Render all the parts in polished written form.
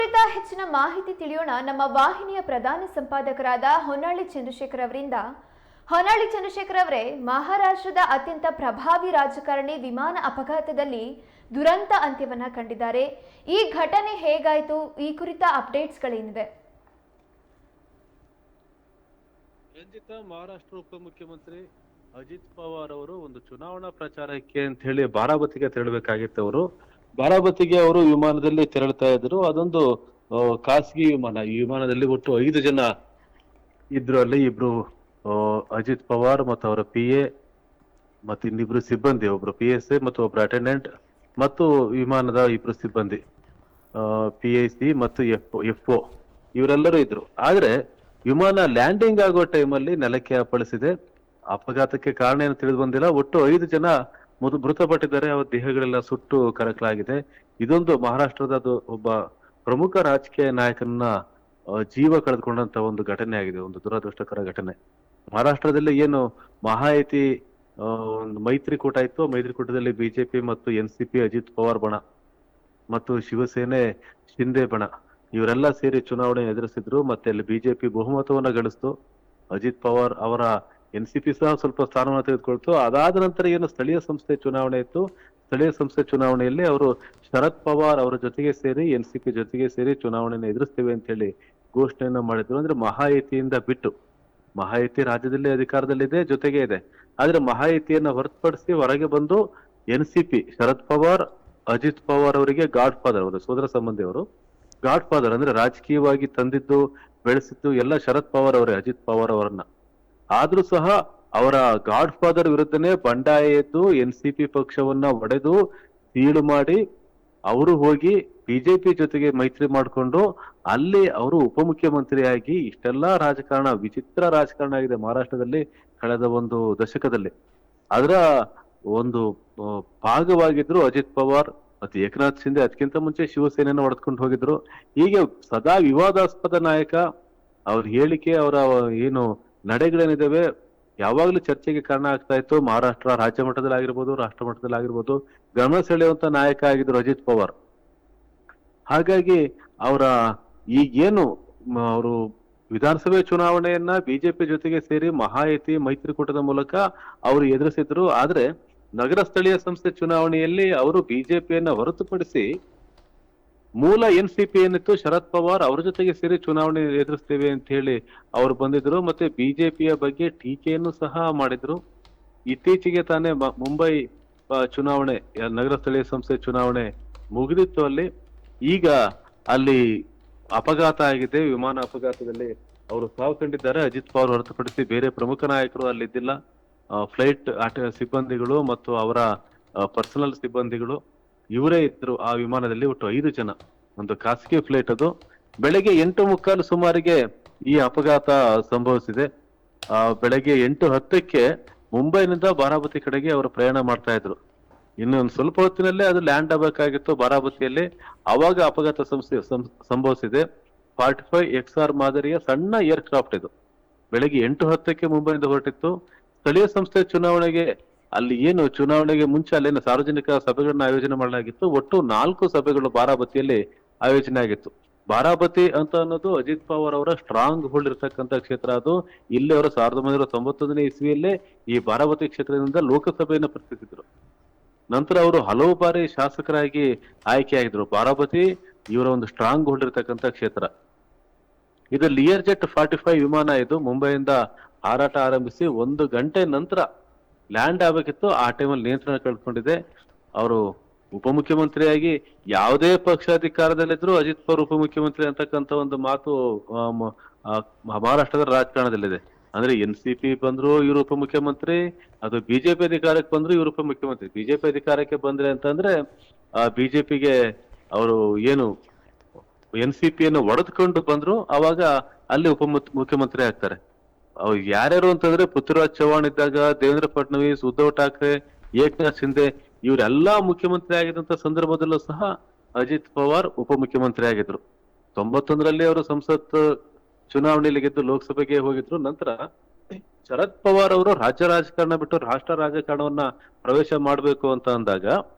ಕುರಿತ ಹೆಚ್ಚಿನ ಮಾಹಿತಿ ತಿಳಿಯೋಣ ನಮ್ಮ ವಾಹಿನಿಯ ಪ್ರಧಾನ ಸಂಪಾದಕರಾದ ಹೊನ್ನಾಳಿ ಚಂದ್ರಶೇಖರ್ ಅವರಿಂದ. ಹೊನ್ನಾಳಿ ಚಂದ್ರಶೇಖರ್ ಅವರೇ, ಮಹಾರಾಷ್ಟ್ರದ ಅತ್ಯಂತ ಪ್ರಭಾವಿ ರಾಜಕಾರಣಿ ವಿಮಾನ ಅಪಘಾತದಲ್ಲಿ ದುರಂತ ಅಂತ್ಯವನ್ನ ಕಂಡಿದ್ದಾರೆ. ಈ ಘಟನೆ ಹೇಗಾಯಿತು, ಈ ಕುರಿತ ಅಪ್ಡೇಟ್ಸ್ಗಳೇನಿದೆ? ರಂಜಿತಾ, ಮಹಾರಾಷ್ಟ್ರ ಉಪಮುಖ್ಯಮಂತ್ರಿ ಅಜಿತ್ ಪವಾರ್ ಅವರು ಒಂದು ಚುನಾವಣಾ ಪ್ರಚಾರಕ್ಕೆ ಅಂತ ಹೇಳಿ ಬಾರಾಮತಿಗೆ ತೆರಳಬೇಕಾಗಿತ್ತು. ಅವರು ಬಾರಾಮತಿಗೆ ಅವರು ವಿಮಾನದಲ್ಲಿ ತೆರಳ್ತಾ ಇದ್ರು. ಅದೊಂದು ಖಾಸಗಿ ವಿಮಾನ. ಈ ವಿಮಾನದಲ್ಲಿ ಒಟ್ಟು 5 ಜನ ಇದ್ರು. ಅಲ್ಲಿ ಇಬ್ರು ಅಜಿತ್ ಪವಾರ್ ಮತ್ತು ಅವರ PA ಮತ್ತು ಇನ್ನಿಬ್ರು ಸಿಬ್ಬಂದಿ, ಒಬ್ರು PSA ಮತ್ತು ಒಬ್ರು ಅಟೆಂಡೆಂಟ್ ಮತ್ತು ವಿಮಾನದ ಇಬ್ರು ಸಿಬ್ಬಂದಿ PIC ಮತ್ತು FO ಇವರೆಲ್ಲರೂ ಇದ್ರು. ಆದ್ರೆ ವಿಮಾನ ಲ್ಯಾಂಡಿಂಗ್ ಆಗೋ ಟೈಮಲ್ಲಿ ನೆಲಕ್ಕೆ ಅಪ್ಪಳಿಸಿದೆ. ಅಪಘಾತಕ್ಕೆ ಕಾರಣ ಏನು ತಿಳಿದು ಬಂದಿಲ್ಲ. ಒಟ್ಟು 5 ಜನ ಮೃತಪಟ್ಟಿದ್ದಾರೆ. ಅವರ ದೇಹಗಳೆಲ್ಲ ಸುಟ್ಟು ಕರಕಲಾಗಿದೆ. ಇದೊಂದು ಮಹಾರಾಷ್ಟ್ರದ ಒಬ್ಬ ಪ್ರಮುಖ ರಾಜಕೀಯ ನಾಯಕನ ಜೀವ ಕಳೆದುಕೊಂಡಂತ ಒಂದು ಘಟನೆ ಆಗಿದೆ, ಒಂದು ದುರದೃಷ್ಟಕರ ಘಟನೆ. ಮಹಾರಾಷ್ಟ್ರದಲ್ಲಿ ಏನು ಮಹಾಯುತಿ ಒಂದು ಮೈತ್ರಿಕೂಟ ಇತ್ತು, ಮೈತ್ರಿಕೂಟದಲ್ಲಿ ಬಿಜೆಪಿ ಮತ್ತು NCP ಅಜಿತ್ ಪವಾರ್ ಬಣ ಮತ್ತು ಶಿವಸೇನೆ ಶಿಂದೆ ಬಣ ಇವರೆಲ್ಲ ಸೇರಿ ಚುನಾವಣೆ ಎದುರಿಸಿದ್ರು. ಮತ್ತೆ ಅಲ್ಲಿ ಬಿಜೆಪಿ ಬಹುಮತವನ್ನ ಗಳಿಸ್ತು. ಅಜಿತ್ ಪವಾರ್ ಅವರ NCP ಸಹ ಸ್ವಲ್ಪ ಸ್ಥಾನವನ್ನು ತೆಗೆದುಕೊಳ್ತು. ಅದಾದ ನಂತರ ಏನು ಸ್ಥಳೀಯ ಸಂಸ್ಥೆ ಚುನಾವಣೆ ಇತ್ತು, ಸ್ಥಳೀಯ ಸಂಸ್ಥೆ ಚುನಾವಣೆಯಲ್ಲಿ ಅವರು ಶರದ್ ಪವಾರ್ ಅವರ ಜೊತೆಗೆ ಸೇರಿ NCP ಜೊತೆಗೆ ಸೇರಿ ಚುನಾವಣೆಯನ್ನು ಎದುರಿಸ್ತೇವೆ ಅಂತ ಹೇಳಿ ಘೋಷಣೆಯನ್ನ ಮಾಡಿದ್ರು. ಅಂದ್ರೆ ಮಹಾಯುತಿಯಿಂದ ಬಿಟ್ಟು, ಮಹಾಯುತಿ ರಾಜ್ಯದಲ್ಲಿ ಅಧಿಕಾರದಲ್ಲಿದೆ, ಜೊತೆಗೆ ಇದೆ. ಆದ್ರೆ ಮಹಾಯುತಿಯನ್ನ ಹೊರತುಪಡಿಸಿ ಹೊರಗೆ ಬಂದು NCP ಶರದ್ ಪವಾರ್ ಅಜಿತ್ ಪವಾರ್ ಅವರಿಗೆ ಗಾಡ್ ಫಾದರ್, ಅವರು ಸೋದರ ಸಂಬಂಧಿ, ಅವರು ಗಾಡ್ ಫಾದರ್ ಅಂದ್ರೆ ರಾಜಕೀಯವಾಗಿ ತಂದಿದ್ದು ಬೆಳೆಸಿದ್ದು ಎಲ್ಲ ಶರದ್ ಪವಾರ್ ಅವರೇ, ಅಜಿತ್ ಪವಾರ್ ಅವರನ್ನ. ಆದ್ರೂ ಸಹ ಅವರ ಗಾಡ್ ಫಾದರ್ ವಿರುದ್ಧನೇ ಬಂಡಾಯ ಎದ್ದು NCP ಪಕ್ಷವನ್ನ ಒಡೆದು ಸೀಳು ಮಾಡಿ ಅವರು ಹೋಗಿ ಬಿಜೆಪಿ ಜೊತೆಗೆ ಮೈತ್ರಿ ಮಾಡಿಕೊಂಡು ಅಲ್ಲಿ ಅವರು ಉಪಮುಖ್ಯಮಂತ್ರಿಯಾಗಿ ಇಷ್ಟೆಲ್ಲಾ ರಾಜಕಾರಣ, ವಿಚಿತ್ರ ರಾಜಕಾರಣ ಆಗಿದೆ ಮಹಾರಾಷ್ಟ್ರದಲ್ಲಿ ಕಳೆದ ಒಂದು ದಶಕದಲ್ಲಿ. ಅದರ ಒಂದು ಭಾಗವಾಗಿದ್ರು ಅಜಿತ್ ಪವಾರ್ ಮತ್ತೆ ಏಕನಾಥ್ ಶಿಂದೆ. ಅದಕ್ಕಿಂತ ಮುಂಚೆ ಶಿವಸೇನೆಯನ್ನು ಹೊಡೆದುಕೊಂಡು ಹೋಗಿದ್ರು. ಹೀಗೆ ಸದಾ ವಿವಾದಾಸ್ಪದ ನಾಯಕ. ಅವ್ರ ಹೇಳಿಕೆ, ಅವರ ಏನು ನಡೆಗಳೇನಿದಾವೆ ಯಾವಾಗ್ಲೂ ಚರ್ಚೆಗೆ ಕಾರಣ ಆಗ್ತಾ ಇತ್ತು. ಮಹಾರಾಷ್ಟ್ರ ರಾಜ್ಯ ಮಟ್ಟದಲ್ಲಿ ಆಗಿರ್ಬೋದು, ರಾಷ್ಟ್ರ ಮಟ್ಟದಲ್ಲಿ ಆಗಿರ್ಬೋದು ಗಮನ ಸೆಳೆಯುವಂತ ನಾಯಕ ಆಗಿದ್ರು ಅಜಿತ್ ಪವಾರ್. ಹಾಗಾಗಿ ಅವರ ಈಗೇನು ಅವರು ವಿಧಾನಸಭೆ ಚುನಾವಣೆಯನ್ನ ಬಿಜೆಪಿ ಜೊತೆಗೆ ಸೇರಿ ಮಹಾಯುತಿ ಮೈತ್ರಿಕೂಟದ ಮೂಲಕ ಅವರು ಎದುರಿಸಿದ್ರು. ಆದ್ರೆ ನಗರ ಸ್ಥಳೀಯ ಸಂಸ್ಥೆ ಚುನಾವಣೆಯಲ್ಲಿ ಅವರು ಬಿಜೆಪಿಯನ್ನ ಹೊರತುಪಡಿಸಿ ಮೂಲ NCP ಏನಿತ್ತು ಶರದ್ ಪವಾರ್ ಅವ್ರ ಜೊತೆಗೆ ಸೇರಿ ಚುನಾವಣೆ ಎದುರಿಸ್ತೇವೆ ಅಂತ ಹೇಳಿ ಅವ್ರು ಬಂದಿದ್ರು. ಮತ್ತೆ ಬಿಜೆಪಿಯ ಬಗ್ಗೆ ಟೀಕೆಯನ್ನು ಸಹ ಮಾಡಿದ್ರು. ಇತ್ತೀಚೆಗೆ ತಾನೇ ಮುಂಬೈ ಚುನಾವಣೆ, ನಗರ ಸ್ಥಳೀಯ ಸಂಸ್ಥೆ ಚುನಾವಣೆ ಮುಗಿದಿತ್ತು ಅಲ್ಲಿ. ಈಗ ಅಲ್ಲಿ ಅಪಘಾತ ಆಗಿದೆ. ವಿಮಾನ ಅಪಘಾತದಲ್ಲಿ ಅವರು ಸಾವು ಕಂಡಿದ್ದಾರೆ. ಅಜಿತ್ ಪವಾರ್ ಹೊರತುಪಡಿಸಿ ಬೇರೆ ಪ್ರಮುಖ ನಾಯಕರು ಅಲ್ಲಿದ್ದಿಲ್ಲ. ಫ್ಲೈಟ್ ಸಿಬ್ಬಂದಿಗಳು ಮತ್ತು ಅವರ ಪರ್ಸನಲ್ ಸಿಬ್ಬಂದಿಗಳು ಇವರೇ ಇದ್ರು ಆ ವಿಮಾನದಲ್ಲಿ. ಒಟ್ಟು 5 ಜನ, ಒಂದು ಖಾಸಗಿ ಫ್ಲೈಟ್ ಅದು. ಬೆಳಗ್ಗೆ 8:15 ಸುಮಾರಿಗೆ ಈ ಅಪಘಾತ ಸಂಭವಿಸಿದೆ. ಬೆಳಗ್ಗೆ 8:10ಕ್ಕೆ ಮುಂಬೈನಿಂದ ಬಾರಾಮತಿ ಕಡೆಗೆ ಅವರು ಪ್ರಯಾಣ ಮಾಡ್ತಾ ಇದ್ರು. ಇನ್ನೊಂದು ಸ್ವಲ್ಪ ಹೊತ್ತಿನಲ್ಲೇ ಅದು ಲ್ಯಾಂಡ್ ಆಗಬೇಕಾಗಿತ್ತು ಬಾರಾಮತಿಯಲ್ಲಿ. ಅವಾಗ ಅಪಘಾತ ಸಂಭವಿಸಿದೆ. 45 XR ಮಾದರಿಯ ಸಣ್ಣ ಏರ್ಕ್ರಾಫ್ಟ್ ಇದು. ಬೆಳಗ್ಗೆ 8:10ಕ್ಕೆ ಮುಂಬೈನಿಂದ ಹೊರಟಿತ್ತು. ಸ್ಥಳೀಯ ಸಂಸ್ಥೆ ಚುನಾವಣೆಗೆ ಅಲ್ಲಿ ಏನು ಚುನಾವಣೆಗೆ ಮುಂಚೆ ಅಲ್ಲೇನು ಸಾರ್ವಜನಿಕ ಸಭೆಗಳನ್ನ ಆಯೋಜನೆ ಮಾಡಲಾಗಿತ್ತು. ಒಟ್ಟು 4 ಸಭೆಗಳು ಬಾರಾಮತಿಯಲ್ಲಿ ಆಯೋಜನೆ ಆಗಿತ್ತು. ಬಾರಾಮತಿ ಅಂತ ಅನ್ನೋದು ಅಜಿತ್ ಪವಾರ್ ಅವರ ಸ್ಟ್ರಾಂಗ್ ಹೋಲ್ಡ್ ಇರ್ತಕ್ಕಂಥ ಕ್ಷೇತ್ರ. ಅದು ಇಲ್ಲಿ ಅವರು 1991ನೇ ಇಸ್ವಿಯಲ್ಲೇ ಈ ಬಾರಾಮತಿ ಕ್ಷೇತ್ರದಿಂದ ಲೋಕಸಭೆಯನ್ನು ಪ್ರತಿನಿಧಿಸಿದ್ರು. ನಂತರ ಅವರು ಹಲವು ಬಾರಿ ಶಾಸಕರಾಗಿ ಆಯ್ಕೆಯಾಗಿದ್ರು. ಬಾರಾಮತಿ ಇವರ ಒಂದು ಸ್ಟ್ರಾಂಗ್ ಹೋಲ್ಡ್ ಇರ್ತಕ್ಕಂಥ ಕ್ಷೇತ್ರ. ಇದು ಲಿಯರ್ ಜೆಟ್ 45 ವಿಮಾನ. ಇದು ಮುಂಬೈಯಿಂದ ಹಾರಾಟ ಆರಂಭಿಸಿ 1 ಗಂಟೆ ನಂತರ ಲ್ಯಾಂಡ್ ಆಗಬೇಕಿತ್ತು. ಆ ಟೈಮಲ್ಲಿ ನಿಯಂತ್ರಣ ಕಳ್ಕೊಂಡಿದೆ. ಅವರು ಉಪಮುಖ್ಯಮಂತ್ರಿಯಾಗಿ ಯಾವುದೇ ಪಕ್ಷ ಅಧಿಕಾರದಲ್ಲಿದ್ರು ಅಜಿತ್ ಪವಾರ್ ಉಪಮುಖ್ಯಮಂತ್ರಿ ಅಂತಕ್ಕಂಥ ಒಂದು ಮಾತು ಮಹಾರಾಷ್ಟ್ರದ ರಾಜಕಾರಣದಲ್ಲಿದೆ. ಅಂದ್ರೆ NCP ಬಂದ್ರು ಇವರು ಉಪಮುಖ್ಯಮಂತ್ರಿ, ಅದು ಬಿಜೆಪಿ ಅಧಿಕಾರಕ್ಕೆ ಬಂದ್ರು ಇವರು ಉಪಮುಖ್ಯಮಂತ್ರಿ. ಬಿಜೆಪಿ ಅಧಿಕಾರಕ್ಕೆ ಬಂದ್ರೆ ಅಂತಂದ್ರೆ ಬಿಜೆಪಿಗೆ ಅವರು ಏನು NCPಯನ್ನು ಒಡೆದುಕೊಂಡು ಬಂದ್ರು, ಅವಾಗ ಅಲ್ಲಿ ಮುಖ್ಯಮಂತ್ರಿ ಆಗ್ತಾರೆ. ಅವ್ರು ಯಾರ್ಯಾರು ಅಂತಂದ್ರೆ ಪೃಥ್ವಿರಾಜ್ ಚವ್ಹಾಣ್ ಇದ್ದಾಗ, ದೇವೇಂದ್ರ ಫಡ್ನವೀಸ್, ಉದ್ಧವ್ ಠಾಕ್ರೆ, ಏಕನಾಥ್ ಶಿಂದೆ ಇವರೆಲ್ಲಾ ಮುಖ್ಯಮಂತ್ರಿ ಆಗಿದ್ದಂತ ಸಂದರ್ಭದಲ್ಲೂ ಸಹ ಅಜಿತ್ ಪವಾರ್ ಉಪಮುಖ್ಯಮಂತ್ರಿ ಆಗಿದ್ರು. 91ರಲ್ಲಿ ಅವರು ಸಂಸತ್ ಚುನಾವಣೆಯಲ್ಲಿ ಗೆದ್ದು ಲೋಕಸಭೆಗೆ ಹೋಗಿದ್ರು. ನಂತರ ಶರದ್ ಪವಾರ್ ಅವರು ರಾಜ್ಯ ರಾಜಕಾರಣ ಬಿಟ್ಟು ರಾಷ್ಟ್ರ ರಾಜಕಾರಣವನ್ನ ಪ್ರವೇಶ ಮಾಡ್ಬೇಕು ಅಂತ ಅಂದಾಗ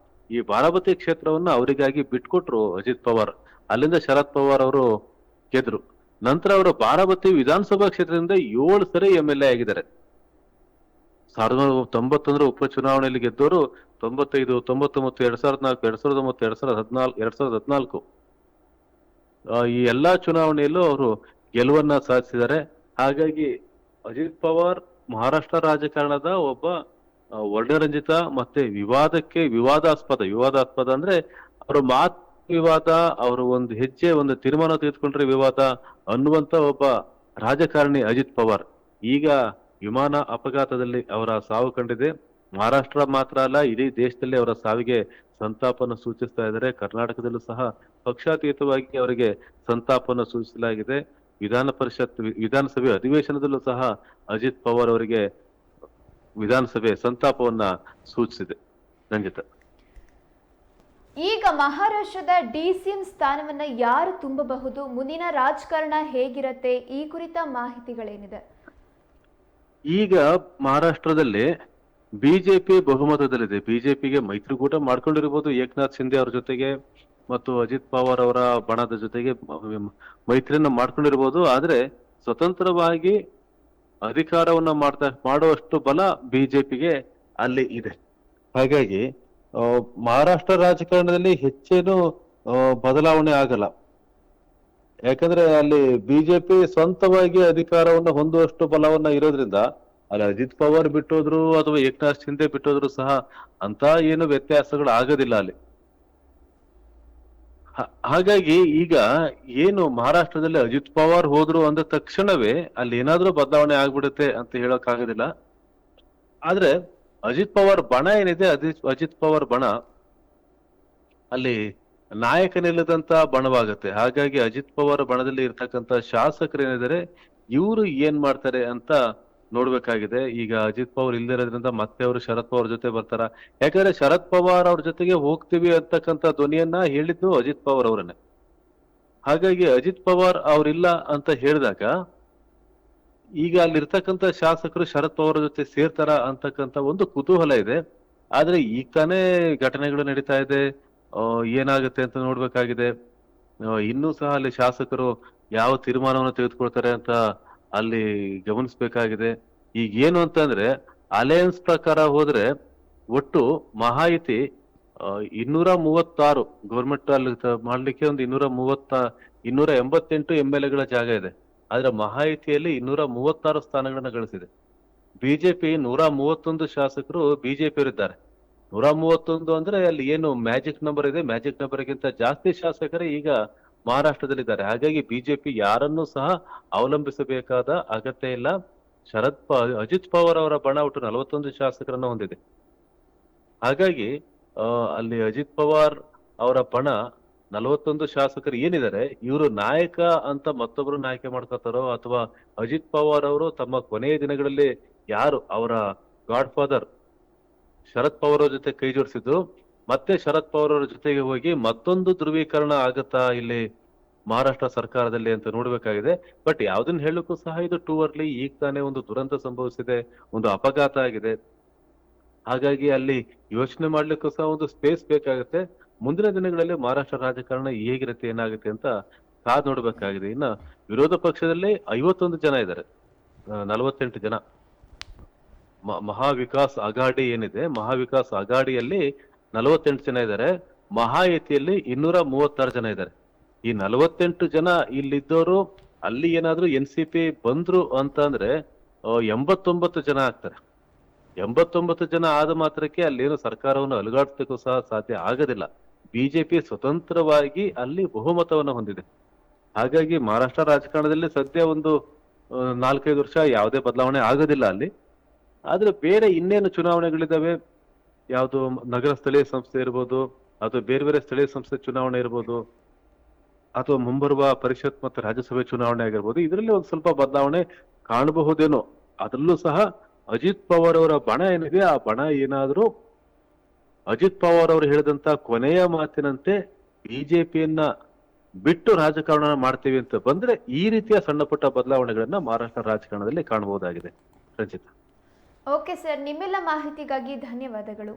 ಈ ಬಾರಾಮತಿ ಕ್ಷೇತ್ರವನ್ನ ಅವರಿಗಾಗಿ ಬಿಟ್ಕೊಟ್ರು ಅಜಿತ್ ಪವಾರ್. ಅಲ್ಲಿಂದ ಶರದ್ ಪವಾರ್ ಅವರು ಗೆದ್ರು. ನಂತರ ಅವರು ಬಾರಾಮತಿ ವಿಧಾನಸಭಾ ಕ್ಷೇತ್ರದಿಂದ 7 ಸರಿ MLA ಆಗಿದ್ದಾರೆ. 1991 ಉಪಚುನಾವಣೆಯಲ್ಲಿ ಗೆದ್ದವರು 95, 99, 2004, 2009, 2014. ಈ ಎಲ್ಲಾ ಚುನಾವಣೆಯಲ್ಲೂ ಅವರು ಗೆಲುವನ್ನ ಸಾಧಿಸಿದ್ದಾರೆ. ಹಾಗಾಗಿ ಅಜಿತ್ ಪವಾರ್ ಮಹಾರಾಷ್ಟ್ರ ರಾಜಕಾರಣದ ಒಬ್ಬ ವರ್ಣರಂಜಿತ ಮತ್ತೆ ವಿವಾದಾಸ್ಪದ ಅಂದ್ರೆ ಅವರ ಮಾತು ವಿವಾದ, ಅವರು ಒಂದು ಹೆಜ್ಜೆ ಒಂದು ತೀರ್ಮಾನ ತೆಗೆದುಕೊಂಡ್ರೆ ವಿವಾದ ಅನ್ನುವಂತ ಒಬ್ಬ ರಾಜಕಾರಣಿ ಅಜಿತ್ ಪವಾರ್. ಈಗ ವಿಮಾನ ಅಪಘಾತದಲ್ಲಿ ಅವರ ಸಾವು ಕಂಡಿದೆ. ಮಹಾರಾಷ್ಟ್ರ ಮಾತ್ರ ಅಲ್ಲ, ಇಡೀ ದೇಶದಲ್ಲಿ ಅವರ ಸಾವಿಗೆ ಸಂತಾಪವನ್ನು ಸೂಚಿಸ್ತಾ ಇದ್ದಾರೆ. ಕರ್ನಾಟಕದಲ್ಲೂ ಸಹ ಪಕ್ಷಾತೀತವಾಗಿ ಅವರಿಗೆ ಸಂತಾಪವನ್ನು ಸೂಚಿಸಲಾಗಿದೆ. ವಿಧಾನಸಭೆ ಅಧಿವೇಶನದಲ್ಲೂ ಸಹ ಅಜಿತ್ ಪವಾರ್ ಅವರಿಗೆ ವಿಧಾನಸಭೆ ಸಂತಾಪವನ್ನ ಸೂಚಿಸಿದೆ. ರಂಜಿತ, ಈಗ ಮಹಾರಾಷ್ಟ್ರದ DCM ಸ್ಥಾನವನ್ನ ಯಾರು ತುಂಬಬಹುದು? ಮುಂದಿನ ರಾಜಕಾರಣ ಹೇಗಿರತ್ತೆ? ಈ ಕುರಿತ ಮಾಹಿತಿಗಳೇನಿದೆ? ಈಗ ಮಹಾರಾಷ್ಟ್ರದಲ್ಲಿ ಬಿಜೆಪಿ ಬಹುಮತದಲ್ಲಿದೆ. ಬಿಜೆಪಿಗೆ ಮೈತ್ರಿಕೂಟ ಮಾಡ್ಕೊಂಡಿರ್ಬೋದು ಏಕನಾಥ್ ಶಿಂದೆ ಅವರ ಜೊತೆಗೆ ಮತ್ತು ಅಜಿತ್ ಪವಾರ್ ಅವರ ಬಣದ ಜೊತೆಗೆ ಮೈತ್ರಿಯನ್ನ ಮಾಡ್ಕೊಂಡಿರ್ಬೋದು. ಆದ್ರೆ ಸ್ವತಂತ್ರವಾಗಿ ಅಧಿಕಾರವನ್ನ ಮಾಡುವಷ್ಟು ಬಲ ಬಿಜೆಪಿಗೆ ಅಲ್ಲಿ ಇದೆ. ಹಾಗಾಗಿ ಮಹಾರಾಷ್ಟ್ರ ರಾಜಕಾರಣದಲ್ಲಿ ಹೆಚ್ಚೇನು ಬದಲಾವಣೆ ಆಗಲ್ಲ. ಯಾಕಂದ್ರೆ ಅಲ್ಲಿ ಬಿಜೆಪಿ ಸ್ವಂತವಾಗಿ ಅಧಿಕಾರವನ್ನ ಹೊಂದುವಷ್ಟು ಬಲವನ್ನ ಇರೋದ್ರಿಂದ ಅಲ್ಲಿ ಅಜಿತ್ ಪವಾರ್ ಬಿಟ್ಟೋದ್ರು ಅಥವಾ ಏಕನಾಥ್ ಶಿಂದೆ ಬಿಟ್ಟೋದ್ರು ಸಹ ಅಂತ ಏನು ವ್ಯತ್ಯಾಸಗಳು ಆಗೋದಿಲ್ಲ ಅಲ್ಲಿ. ಹಾಗಾಗಿ ಈಗ ಏನು ಮಹಾರಾಷ್ಟ್ರದಲ್ಲಿ ಅಜಿತ್ ಪವಾರ್ ಹೋದ್ರು ಅಂದ ತಕ್ಷಣವೇ ಅಲ್ಲಿ ಏನಾದ್ರೂ ಬದಲಾವಣೆ ಆಗ್ಬಿಡುತ್ತೆ ಅಂತ ಹೇಳಕ್ ಆಗೋದಿಲ್ಲ. ಆದ್ರೆ ಅಜಿತ್ ಪವಾರ್ ಬಣ ಏನಿದೆ, ಅಜಿತ್ ಪವಾರ್ ಬಣ ಅಲ್ಲಿ ನಾಯಕನಿಲ್ಲದಂತ ಬಣವಾಗತ್ತೆ. ಹಾಗಾಗಿ ಅಜಿತ್ ಪವಾರ್ ಬಣದಲ್ಲಿ ಇರ್ತಕ್ಕಂಥ ಶಾಸಕರು ಏನಿದ್ದಾರೆ ಇವರು ಏನ್ ಮಾಡ್ತಾರೆ ಅಂತ ನೋಡ್ಬೇಕಾಗಿದೆ. ಈಗ ಅಜಿತ್ ಪವಾರ್ ಇಲ್ದಿರೋದ್ರಿಂದ ಮತ್ತೆ ಅವರು ಶರದ್ ಪವಾರ್ ಜೊತೆ ಬರ್ತಾರ. ಯಾಕಂದ್ರೆ ಶರದ್ ಪವಾರ್ ಅವ್ರ ಜೊತೆಗೆ ಹೋಗ್ತೀವಿ ಅಂತಕ್ಕಂಥ ಧ್ವನಿಯನ್ನ ಹೇಳಿದ್ದು ಅಜಿತ್ ಪವಾರ್ ಅವರನ್ನೇ. ಹಾಗಾಗಿ ಅಜಿತ್ ಪವಾರ್ ಅವ್ರಿಲ್ಲ ಅಂತ ಹೇಳಿದಾಗ ಈಗ ಅಲ್ಲಿರ್ತಕ್ಕಂಥ ಶಾಸಕರು ಶರದ್ ಪವಾರ್ ಜೊತೆ ಸೇರ್ತಾರ ಅಂತಕ್ಕಂಥ ಒಂದು ಕುತೂಹಲ ಇದೆ. ಆದ್ರೆ ಈಗ ತಾನೇ ಘಟನೆಗಳು ನಡೀತಾ ಇದೆ, ಏನಾಗುತ್ತೆ ಅಂತ ನೋಡ್ಬೇಕಾಗಿದೆ. ಇನ್ನೂ ಸಹ ಅಲ್ಲಿ ಶಾಸಕರು ಯಾವ ತೀರ್ಮಾನವನ್ನು ತೆಗೆದುಕೊಳ್ತಾರೆ ಅಂತ ಅಲ್ಲಿ ಗಮನಿಸ್ಬೇಕಾಗಿದೆ. ಈಗ ಏನು ಅಂತಂದ್ರೆ ಅಲಯನ್ಸ್ ಪ್ರಕಾರ ಹೋದ್ರೆ ಒಟ್ಟು ಮಹಾಯುತಿ 236 ಗೌರ್ಮೆಂಟ್ ಅಲ್ಲಿ ಮಾಡ್ಲಿಕ್ಕೆ ಒಂದು 288 MLAಗಳ ಜಾಗ ಇದೆ. ಆದ್ರೆ ಮಹಾಯುತಿಯಲ್ಲಿ 236 ಸ್ಥಾನಗಳನ್ನ ಗಳಿಸಿದೆ. ಬಿಜೆಪಿ 131 ಶಾಸಕರು ಬಿಜೆಪಿಯವರಿದ್ದಾರೆ. 131 ಅಂದ್ರೆ ಅಲ್ಲಿ ಏನು ಮ್ಯಾಜಿಕ್ ನಂಬರ್ ಇದೆ, ಮ್ಯಾಜಿಕ್ ನಂಬರ್ಗಿಂತ ಜಾಸ್ತಿ ಶಾಸಕರೇ ಈಗ ಮಹಾರಾಷ್ಟ್ರದಲ್ಲಿದ್ದಾರೆ. ಹಾಗಾಗಿ ಬಿಜೆಪಿ ಯಾರನ್ನೂ ಸಹ ಅವಲಂಬಿಸಬೇಕಾದ ಅಗತ್ಯ ಇಲ್ಲ. ಅಜಿತ್ ಪವಾರ್ ಅವರ ಬಣ ಒಟ್ಟು 41 ಶಾಸಕರನ್ನ ಹೊಂದಿದೆ. ಹಾಗಾಗಿ ಅಲ್ಲಿ ಅಜಿತ್ ಪವಾರ್ ಅವರ ಬಣ 41 ಶಾಸಕರು ಏನಿದ್ದಾರೆ ಇವರು ನಾಯಕ ಅಂತ ಮತ್ತೊಬ್ರು ನಾಯಕ ಮಾಡ್ಕೋತಾರೋ ಅಥವಾ ಅಜಿತ್ ಪವಾರ್ ಅವರು ತಮ್ಮ ಕೊನೆಯ ದಿನಗಳಲ್ಲಿ ಯಾರು ಅವರ ಗಾಡ್ ಫಾದರ್ ಶರದ್ ಪವಾರ್ ಅವ್ರ ಜೊತೆ ಕೈ ಜೋಡಿಸಿದ್ರು ಮತ್ತೆ ಶರದ್ ಪವಾರ್ ಅವರ ಜೊತೆಗೆ ಹೋಗಿ ಮತ್ತೊಂದು ಧ್ರುವೀಕರಣ ಆಗತ್ತಾ ಇಲ್ಲಿ ಮಹಾರಾಷ್ಟ್ರ ಸರ್ಕಾರದಲ್ಲಿ ಅಂತ ನೋಡ್ಬೇಕಾಗಿದೆ. ಬಟ್ ಯಾವ್ದನ್ನ ಹೇಳಕ್ಕೂ ಸಹ ಇದು ಟೂ ಅರ್ಲಿ. ಈಗ ತಾನೇ ಒಂದು ದುರಂತ ಸಂಭವಿಸಿದೆ, ಒಂದು ಅಪಘಾತ ಆಗಿದೆ. ಹಾಗಾಗಿ ಅಲ್ಲಿ ಯೋಚನೆ ಮಾಡ್ಲಿಕ್ಕೂ ಸಹ ಒಂದು ಸ್ಪೇಸ್ ಬೇಕಾಗುತ್ತೆ. ಮುಂದಿನ ದಿನಗಳಲ್ಲಿ ಮಹಾರಾಷ್ಟ್ರ ರಾಜಕಾರಣ ಹೇಗಿರುತ್ತೆ ಏನಾಗುತ್ತೆ ಅಂತ ಕಾದ್ ನೋಡ್ಬೇಕಾಗಿದೆ. ಇನ್ನ ವಿರೋಧ ಪಕ್ಷದಲ್ಲಿ 51 ಜನ ಇದ್ದಾರೆ, 48 ಜನ. ಮಹಾವಿಕಾಸ್ ಅಘಾಡಿ ಏನಿದೆ, ಮಹಾವಿಕಾಸ್ ಅಘಾಡಿಯಲ್ಲಿ 48 ಜನ ಇದ್ದಾರೆ. ಮಹಾಯುತಿಯಲ್ಲಿ 236 ಜನ ಇದ್ದಾರೆ. ಈ 48 ಜನ ಇಲ್ಲಿದ್ದವರು ಅಲ್ಲಿ ಏನಾದ್ರೂ NCP ಬಂದ್ರು ಅಂತಂದ್ರೆ 89 ಜನ ಆಗ್ತಾರೆ. 89 ಜನ ಆದ ಮಾತ್ರಕ್ಕೆ ಅಲ್ಲೇನು ಸರ್ಕಾರವನ್ನು ಅಲುಗಾಡಿಸ್ಲಿಕ್ಕೂ ಸಹ ಸಾಧ್ಯ ಆಗೋದಿಲ್ಲ. ಬಿಜೆಪಿ ಸ್ವತಂತ್ರವಾಗಿ ಅಲ್ಲಿ ಬಹುಮತವನ್ನು ಹೊಂದಿದೆ. ಹಾಗಾಗಿ ಮಹಾರಾಷ್ಟ್ರ ರಾಜಕಾರಣದಲ್ಲಿ ಸದ್ಯ ಒಂದು 4-5 ವರ್ಷ ಯಾವುದೇ ಬದಲಾವಣೆ ಆಗೋದಿಲ್ಲ ಅಲ್ಲಿ. ಆದ್ರೆ ಬೇರೆ ಇನ್ನೇನು ಚುನಾವಣೆಗಳಿದಾವೆ, ಯಾವುದು ನಗರ ಸ್ಥಳೀಯ ಸಂಸ್ಥೆ ಇರ್ಬೋದು ಅಥವಾ ಬೇರೆ ಬೇರೆ ಸ್ಥಳೀಯ ಸಂಸ್ಥೆ ಚುನಾವಣೆ ಇರ್ಬೋದು ಅಥವಾ ಮುಂಬರುವ ಪರಿಷತ್ ಮತ್ತು ರಾಜ್ಯಸಭೆ ಚುನಾವಣೆ ಆಗಿರ್ಬೋದು, ಇದರಲ್ಲಿ ಒಂದು ಸ್ವಲ್ಪ ಬದಲಾವಣೆ ಕಾಣಬಹುದೇನೋ. ಅದರಲ್ಲೂ ಸಹ ಅಜಿತ್ ಪವಾರ್ ಅವರ ಬಣ ಏನಿದೆ ಆ ಬಣ ಏನಾದ್ರೂ ಅಜಿತ್ ಪವಾರ್ ಅವರು ಹೇಳಿದಂತ ಕೊನೆಯ ಮಾತಿನಂತೆ ಬಿಜೆಪಿಯನ್ನ ಬಿಟ್ಟು ರಾಜಕಾರಣ ಮಾಡ್ತೀವಿ ಅಂತ ಬಂದ್ರೆ ಈ ರೀತಿಯ ಸಣ್ಣ ಪುಟ್ಟ ಬದಲಾವಣೆಗಳನ್ನ ಮಹಾರಾಷ್ಟ್ರ ರಾಜಕಾರಣದಲ್ಲಿ ಕಾಣಬಹುದಾಗಿದೆ. ರಂಜಿತಾ. ಓಕೆ ಸರ್, ನಿಮ್ಮೆಲ್ಲ ಮಾಹಿತಿಗಾಗಿ ಧನ್ಯವಾದಗಳು.